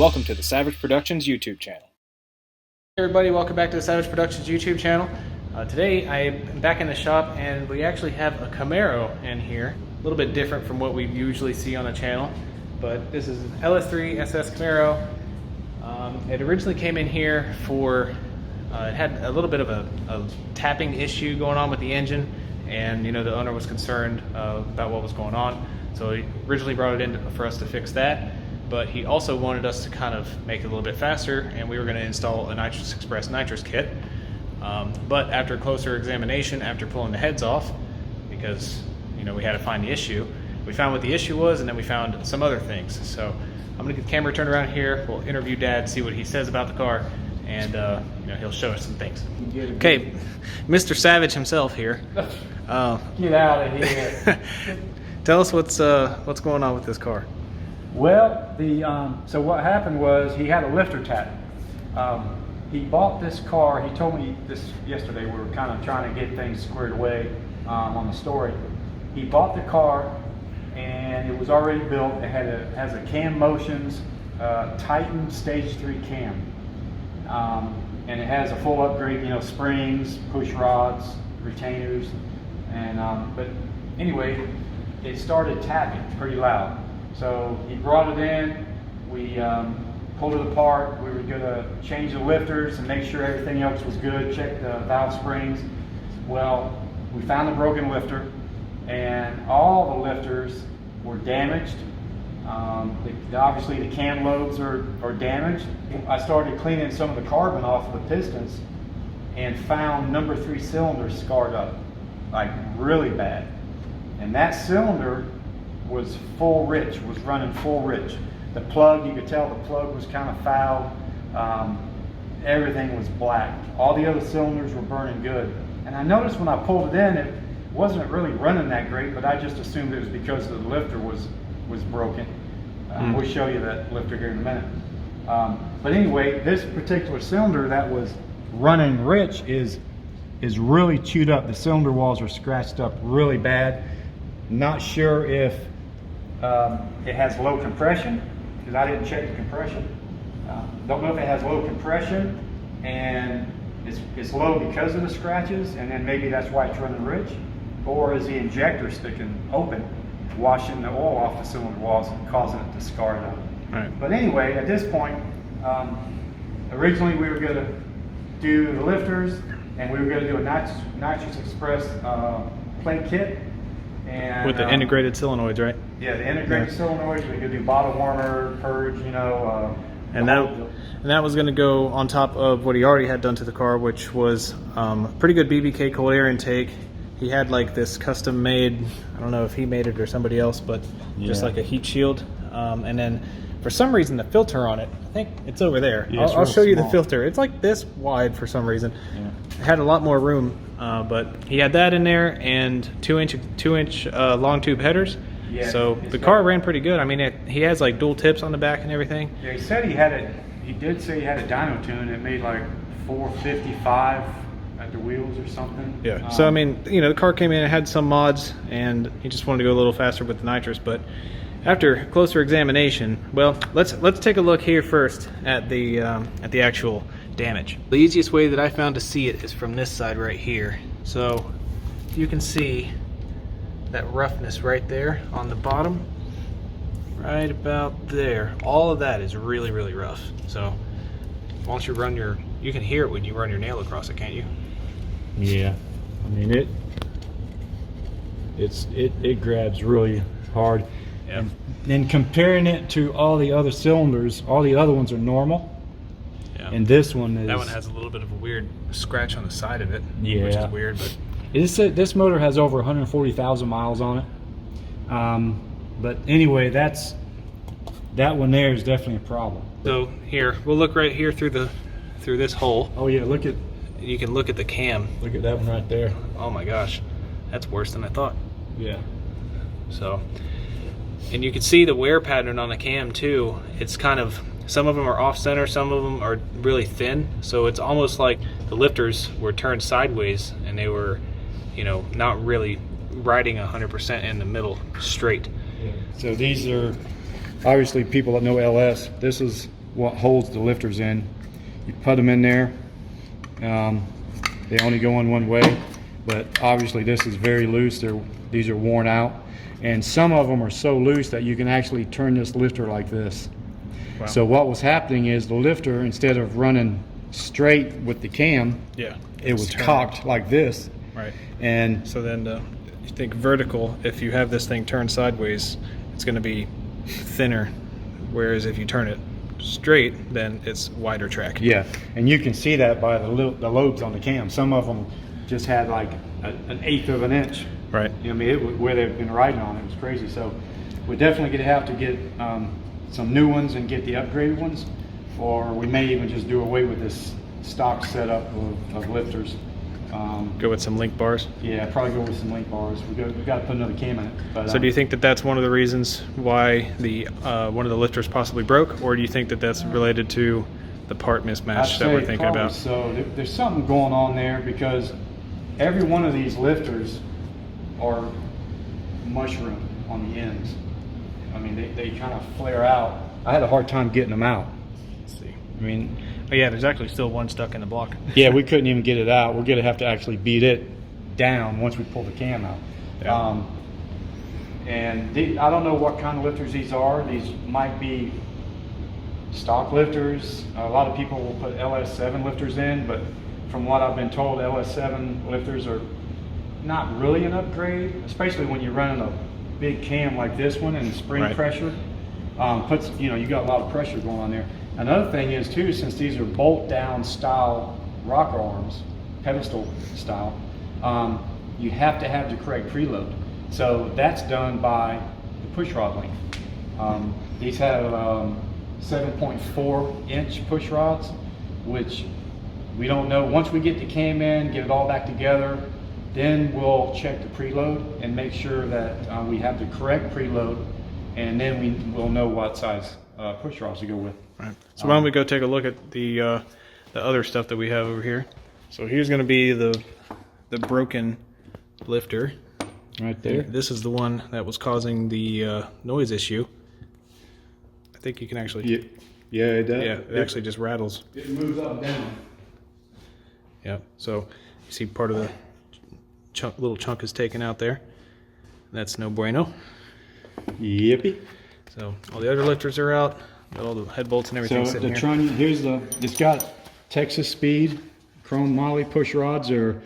Welcome to the Savage Productions YouTube channel. Hey everybody, welcome back to the Savage Productions YouTube channel. Today I am back in the shop and we actually have a Camaro in here. A little bit different from what we usually see on the channel, but this is an LS3 SS Camaro. It originally came in here for, it had a little bit of a tapping issue going on with the engine, and the owner was concerned about what was going on. So he originally brought it in for us to fix that, but he also wanted us to kind of make it a little bit faster, and we were going to install a Nitrous Express nitrous kit. But after closer examination, after pulling the heads off, because we had to find the issue, we found what the issue was, and then we found some other things. So I'm going to get the camera turned around here. We'll interview Dad, see what he says about the car, and he'll show us some things. Okay, Mr. Savage himself here. Get out of here. Tell us what's going on with this car. Well, so what happened was he had a lifter tap. He bought this car. He told me this yesterday. We were kind of trying to get things squared away on the story. He bought the car, and it was already built. It has a Cam Motions Titan Stage 3 cam, and it has a full upgrade. Springs, push rods, retainers, and but anyway, it started tapping pretty loud. So he brought it in. We pulled it apart. We were going to change the lifters and make sure everything else was good, check the valve springs. Well, we found a broken lifter, and all the lifters were damaged. Obviously the cam lobes are damaged. I started cleaning some of the carbon off of the pistons and found number 3 cylinder scarred up, like really bad. And that cylinder was full rich, was running full rich. The plug, you could tell the plug was kind of fouled. Everything was black. All the other cylinders were burning good. And I noticed when I pulled it in, it wasn't really running that great, but I just assumed it was because the lifter was broken. We'll show you that lifter here in a minute. But anyway, this particular cylinder that was running rich is really chewed up. The cylinder walls are scratched up really bad. Not sure if it has low compression, because I didn't check the compression. Don't know if it has low compression and it's low because of the scratches, and then maybe that's why it's running rich, or is the injector sticking open, washing the oil off the cylinder walls and causing it to scar it up. Right. But anyway, at this point, originally we were going to do the lifters, and we were going to do a Nitrous Express plate kit. And, With the integrated solenoids, right? Yeah, the integrated solenoids. We could do bottle warmer, purge, And that was going to go on top of what he already had done to the car, which was pretty good BBK cold air intake. He had like this custom made, I don't know if he made it or somebody else, but just like a heat shield. And then for some reason the filter on it, I think it's over there. Yeah, I'll show you the small. filter. It's like this wide for some reason. Yeah. It had a lot more room, but he had that in there, and 2-inch long tube headers. Yeah, so the car ran pretty good. I mean, he has like dual tips on the back and everything. Yeah, he said he had it. He did say he had a dyno tune. It made like 455 at the wheels or something. Yeah. So I mean, the car came in, it had some mods, and he just wanted to go a little faster with the nitrous. But after closer examination, well, let's take a look here first at the actual damage. The easiest way that I found to see it is from this side right here. So you can see that roughness right there on the bottom, right about there. All of that is really, really rough. So once you run you can hear it when you run your nail across it, can't you? Yeah, I mean it grabs really hard. Yeah. And then comparing it to all the other cylinders, all the other ones are normal. Yeah. And this one is... That one has a little bit of a weird scratch on the side of it, Yeah. which is weird, but... This motor has over 140,000 miles on it. But anyway, that one there is definitely a problem. So here, we'll look right here through this hole. Oh yeah, You can look at the cam. look at that one right there. Oh my gosh, that's worse than I thought. Yeah. So, and you can see the wear pattern on the cam too. It's kind of, some of them are off center, some of them are really thin. So it's almost like the lifters were turned sideways and they were, not really riding 100% in the middle straight. Yeah. So these are obviously people that know LS. This is what holds the lifters in. You put them in there. They only go in one way, but obviously this is very loose. These are worn out, and some of them are so loose that you can actually turn this lifter like this. Wow. So what was happening is the lifter, instead of running straight with the cam, it was cocked like this. Right. And so then you think vertical, if you have this thing turned sideways, it's going to be thinner, whereas if you turn it straight, then it's wider track. Yeah, and you can see that by the lobes on the cam. Some of them just had like an 1/8 of an inch. Right. I mean, where they've been riding on it was crazy. So we're definitely going to have to get some new ones and get the upgraded ones, or we may even just do away with this stock setup of lifters. Go with some link bars. Yeah, probably go with some link bars. We've got to put another cam in it. But, so do you think that that's one of the reasons why the one of the lifters possibly broke, or do you think that that's related to the part mismatch that we're thinking about? So there's something going on there, because every one of these lifters are mushroom on the ends. I mean, they kind of flare out. I had a hard time getting them out. Let's see. I mean, oh yeah, there's actually still one stuck in the block. yeah, we couldn't even get it out. We're gonna have to actually beat it down once we pull the cam out. Yeah. I don't know what kind of lifters these are. These might be stock lifters. A lot of people will put LS7 lifters in, but from what I've been told, LS7 lifters are not really an upgrade, especially when you're running a big cam like this one, and spring pressure you got a lot of pressure going on there. Another thing is too, since these are bolt down style rocker arms, pedestal style, you have to have the correct preload. So that's done by the push rod length. These have 7.4 inch push rods, which we don't know. Once we get the cam in, get it all back together, then we'll check the preload and make sure that we have the correct preload, and then we'll know what size push rods to go with. Right. So why don't we go take a look at the other stuff that we have over here. So here's going to be the broken lifter. Right there. This is the one that was causing the noise issue. I think you can actually... Yeah, it does. Yeah, it actually just rattles. It moves up and down. Yeah, so you see part of the little chunk is taken out there. That's no bueno. Yippee. So all the other lifters are out. Got all the head bolts and everything So sitting the here. Trunnion, it's got Texas Speed chrome moly push rods, are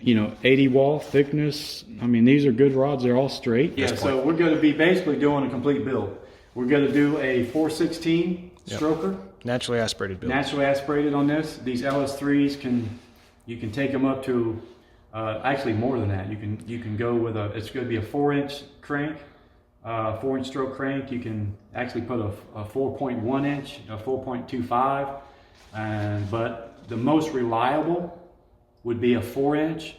80 wall thickness. I mean, these are good rods. They're all straight. Yeah, so we're going to be basically doing a complete build. We're going to do a 416 stroker. Naturally aspirated build. Naturally aspirated on this. These LS3s you can take them up to actually more than that. You can go with it's going to be a 4-inch crank, 4-inch stroke crank. You can actually put a 4.1 inch, a 4.25, but the most reliable would be a 4-inch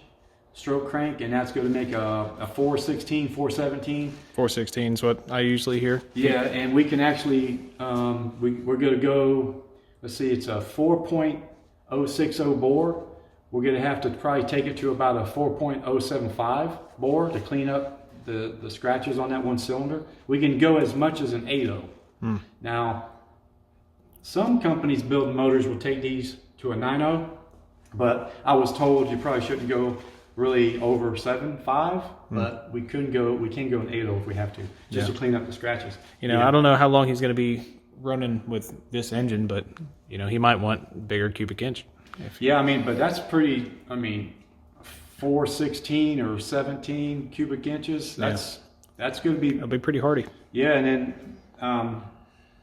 stroke crank, and that's going to make a 416, 417. 416 is what I usually hear. Yeah, and we can actually, we're going to go, let's see, it's a 4.060 bore. We're going to have to probably take it to about a 4.075 bore to clean up the scratches on that one cylinder. We can go as much as an 8.0. Now, some companies building motors will take these to a 9.0, but I was told you probably shouldn't go really over 7.5, but we can go an 8.0 if we have to, just to clean up the scratches. I don't know how long he's going to be running with this engine, but he might want bigger cubic inch. Yeah, I mean, but that's pretty, 416 or 17 cubic inches, that's going to be... It'll be pretty hardy. Yeah, and then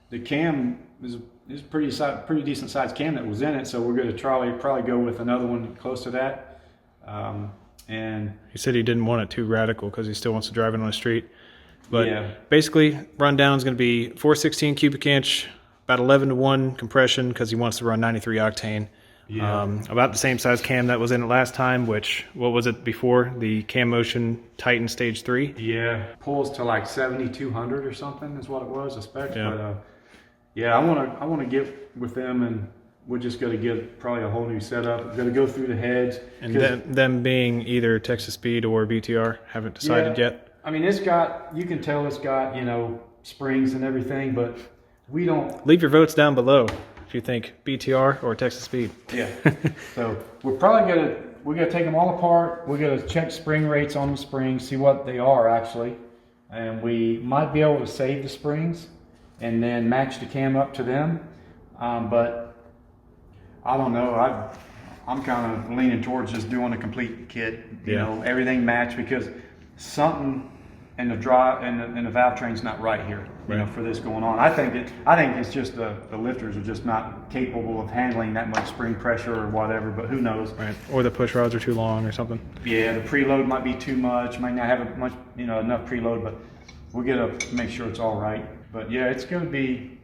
the cam is pretty decent sized cam that was in it, so we're going to probably go with another one close to that. And he said he didn't want it too radical because he still wants to drive it on the street. But basically, rundown is going to be 416 cubic inch, about 11-to-1 compression because he wants to run 93 octane. Yeah. About the same size cam that was in it last time, which, what was it before? The Cam Motion Titan Stage 3? Yeah, pulls to like 7,200 or something is what it was, a spec. Yeah. But yeah, I want to get with them, and we're just going to get probably a whole new setup. We're going to go through the heads. And them being either Texas Speed or BTR, haven't decided yet. I mean, you can tell it's got, springs and everything, but we don't. Leave your votes down below if you think BTR or Texas Speed. Yeah. So we're gonna take them all apart. We're gonna check spring rates on the springs, see what they are actually, and we might be able to save the springs and then match the cam up to them. But I don't know. I'm kind of leaning towards just doing a complete kit. You know, everything matched, because something in the valve train's not right here. You know, for this going on. I think it's just the lifters are just not capable of handling that much spring pressure or whatever. But who knows? Right. Or the push rods are too long or something. Yeah, the preload might be too much. Might not have enough preload. But we're gonna make sure it's all right. But yeah, it's gonna be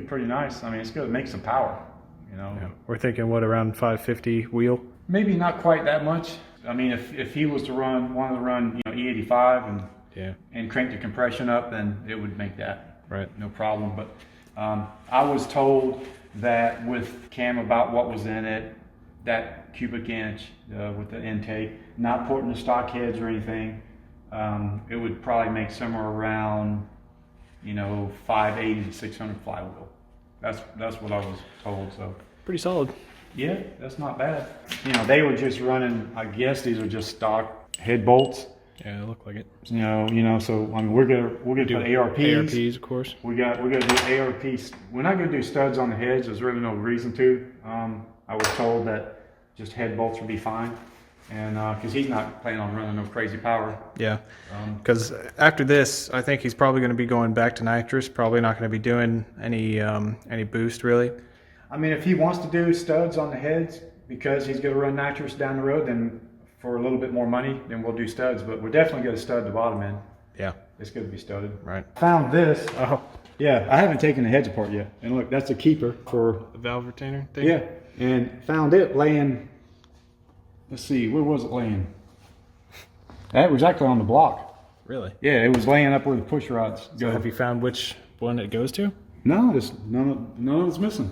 pretty nice. I mean, it's gonna make some power. You know, we're thinking what, around 550 wheel? Maybe not quite that much. I mean, if he was to wanted to run E85 and crank the compression up, then it would make that no problem. But I was told that with cam about what was in it, that cubic inch with the intake, not putting the stock heads or anything, it would probably make somewhere around 580 to 600 flywheel. That's what I was told. So pretty solid. Yeah, that's not bad. They were just running. I guess these are just stock head bolts. Yeah, it looked like it. So I mean, we're gonna put ARPs. ARPs, of course. We're gonna do ARPs. We're not gonna do studs on the heads. There's really no reason to. I was told that just head bolts would be fine, and because he's not planning on running no crazy power. Yeah, because after this, I think he's probably going to be going back to nitrous. Probably not going to be doing any boost really. I mean, if he wants to do studs on the heads because he's going to run nitrous down the road, then for a little bit more money, then we'll do studs. But we're definitely going to stud the bottom end. Yeah, it's going to be studded. Right. Found this. Oh, yeah. I haven't taken the heads apart yet. And look, that's a keeper for the valve retainer thing. Yeah, and found it laying. Let's see, where was it laying? That was actually on the block. Really? Yeah, it was laying up where the push rods go. So have you found which one it goes to? No, none of it's missing.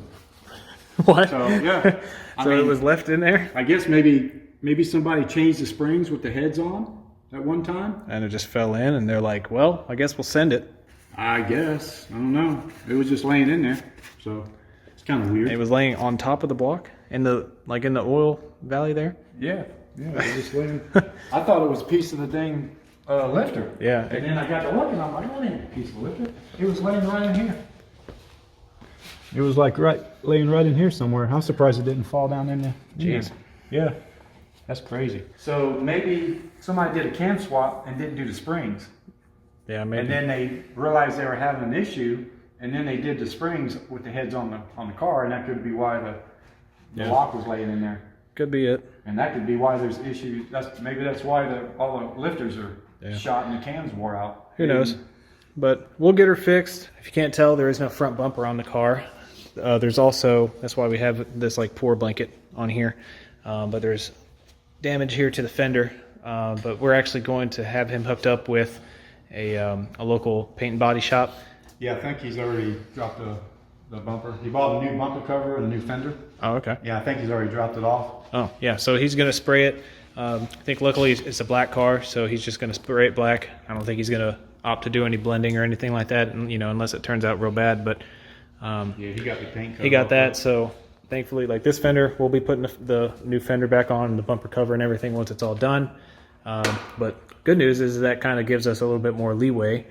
What? So yeah. So it was left in there? I guess maybe somebody changed the springs with the heads on at one time. And it just fell in, and they're like, well, I guess we'll send it. I guess. I don't know. It was just laying in there. So it's kind of weird. It was laying on top of the block? In the oil valley there? Yeah. It was just laying. I thought it was a piece of the dang lifter. Yeah. And then I got to looking, I'm like, that ain't a piece of lifter. It was laying right in here. It was like laying right in here somewhere. I'm surprised it didn't fall down in there. Jeez. Yeah. That's crazy. So maybe somebody did a cam swap and didn't do the springs. Yeah, maybe. And then they realized they were having an issue, and then they did the springs with the heads on the car, and that could be why the lock was laying in there. Could be it. And that could be why there's issues. Maybe that's why all the lifters are shot and the cams wore out. Who knows? But we'll get her fixed. If you can't tell, there is no front bumper on the car. There's also, that's why we have this like pour blanket on here. But there's damage here to the fender. But we're actually going to have him hooked up with a local paint and body shop. Yeah, I think he's already dropped the bumper. He bought a new bumper cover and a new fender. Oh, okay. Yeah, I think he's already dropped it off. Oh, yeah. So he's going to spray it. I think luckily it's a black car, so he's just going to spray it black. I don't think he's going to opt to do any blending or anything like that, unless it turns out real bad. But yeah, he got the paint cover. He got that, so thankfully, like this fender, we'll be putting the new fender back on, the bumper cover and everything once it's all done. But good news is that kind of gives us a little bit more leeway.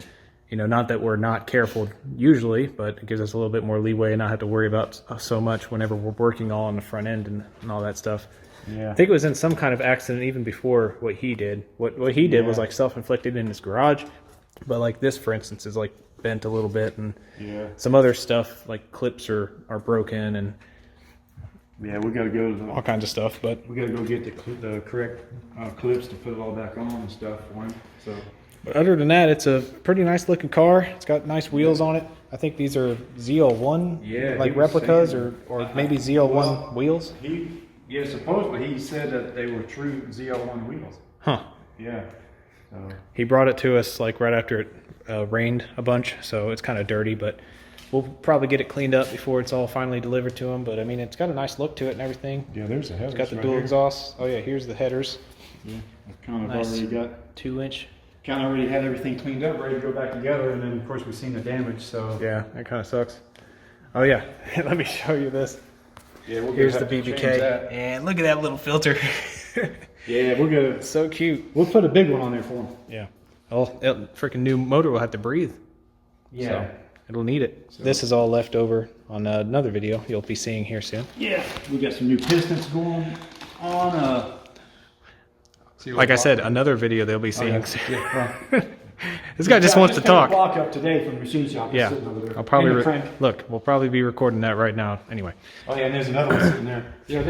Not that we're not careful usually, but it gives us a little bit more leeway and not have to worry about so much whenever we're working all on the front end and all that stuff. Yeah. I think it was in some kind of accident even before what he did. What he did was like self-inflicted in his garage, but like this, for instance, is like bent a little bit, and some other stuff like clips are broken, and we got to go to all kinds of stuff. But we got to go get the correct clips to put it all back on and stuff for him. So. But other than that, it's a pretty nice looking car. It's got nice wheels on it. I think these are ZL1 like replicas or maybe ZL1 wheels. Supposedly he said that they were true ZL1 wheels. Huh. Yeah. So. He brought it to us like right after it rained a bunch, so it's kind of dirty, but we'll probably get it cleaned up before it's all finally delivered to him. But I mean, it's got a nice look to it and everything. Yeah, there's the headers. It's got the dual exhausts. Oh yeah, here's the headers. Yeah, I kind of nice already got 2-inch kind of already had everything cleaned up, ready to go back together, and then of course we've seen the damage. So Yeah, that kind of sucks. Oh yeah, let me show you this. yeah, Here's the BBK, and look at that little filter. Yeah, we're gonna. So cute. We'll put a big one on there for him. Yeah. Oh, freaking new motor will have to breathe. Yeah. So it'll need it. So. This is all left over on another video you'll be seeing here soon. Yeah, we got some new pistons going on. Like I said, another video they'll be seeing. Oh, yeah. Yeah, This guy just wants to talk. Block up today from the machine shop. Yeah, Sitting over there. I'll probably look. We'll probably be recording that right now. Anyway. Oh yeah, and there's another one sitting there. Yeah,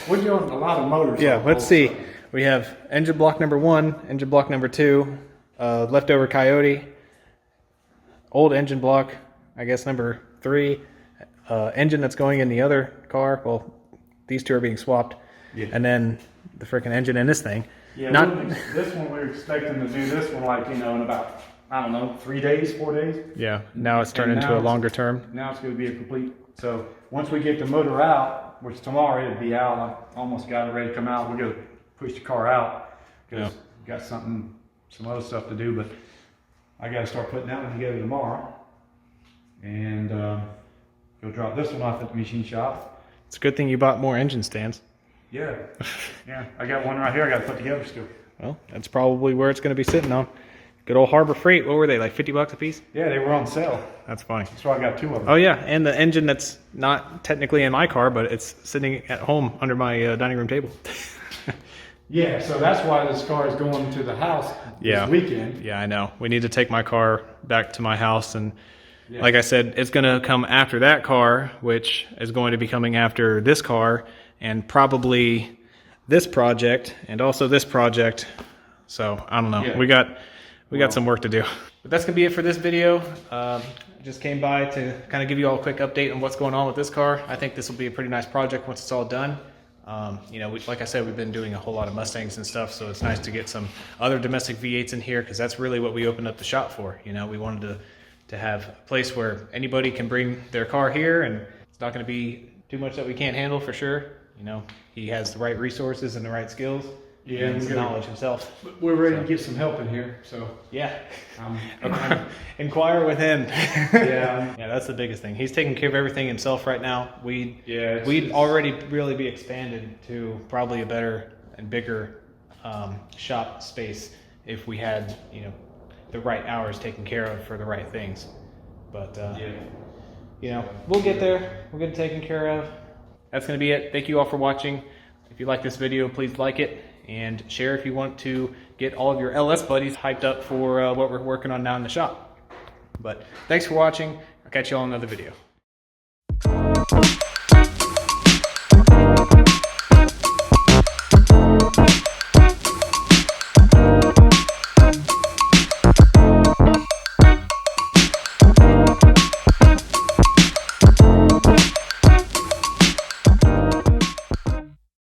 we're doing a lot of motors. Yeah, let's see. We have engine block number 1, engine block number 2, leftover Coyote, old engine block, I guess number 3, engine that's going in the other car. Well, these two are being swapped, and then the freaking engine in this thing. Yeah, Not this one we're expecting to do this one like in about 3 days, 4 days. Yeah, now it's turned into a longer term. Now it's going to be a complete. So once we get the motor out, which tomorrow it'll be out, I almost got it ready to come out. We're going to push the car out because we got some other stuff to do. But I got to start putting that one together tomorrow, and go drop this one off at the machine shop. It's a good thing you bought more engine stands. Yeah, yeah. I got one right here. I got to put together still. Well, that's probably where it's going to be sitting on. Good old Harbor Freight. What were they, like $50 a piece? Yeah, they were on sale. That's funny. That's why I got 2 of them. Oh yeah, and the engine that's not technically in my car, but it's sitting at home under my dining room table. Yeah, so that's why this car is going to the house this weekend. Yeah, I know. We need to take my car back to my house, and like I said, it's going to come after that car, which is going to be coming after this car, and probably this project, and also this project. So I don't know. Yeah. We got some work to do. But that's gonna be it for this video. Just came by to kind of give you all a quick update on what's going on with this car. I think this will be a pretty nice project once it's all done. You know, like I said, we've been doing a whole lot of Mustangs and stuff, so it's nice to get some other domestic V8s in here, because that's really what we opened up the shop for. You know, we wanted to have a place where anybody can bring their car here, and it's not going to be too much that we can't handle for sure. You know, he has the right resources and the right skills. Yeah, and the knowledge himself. We're ready to get some help in here, so yeah. Inquire with him. Yeah, yeah, that's the biggest thing. He's taking care of everything himself right now. We'd already really be expanded to probably a better and bigger shop space if we had, you know, the right hours taken care of for the right things. But you know, we'll get there. We'll get it taken care of. That's going to be it. Thank you all for watching. If you like this video, please like it and share if you want to get all of your LS buddies hyped up for what we're working on now in the shop. But thanks for watching. I'll catch you all in another video.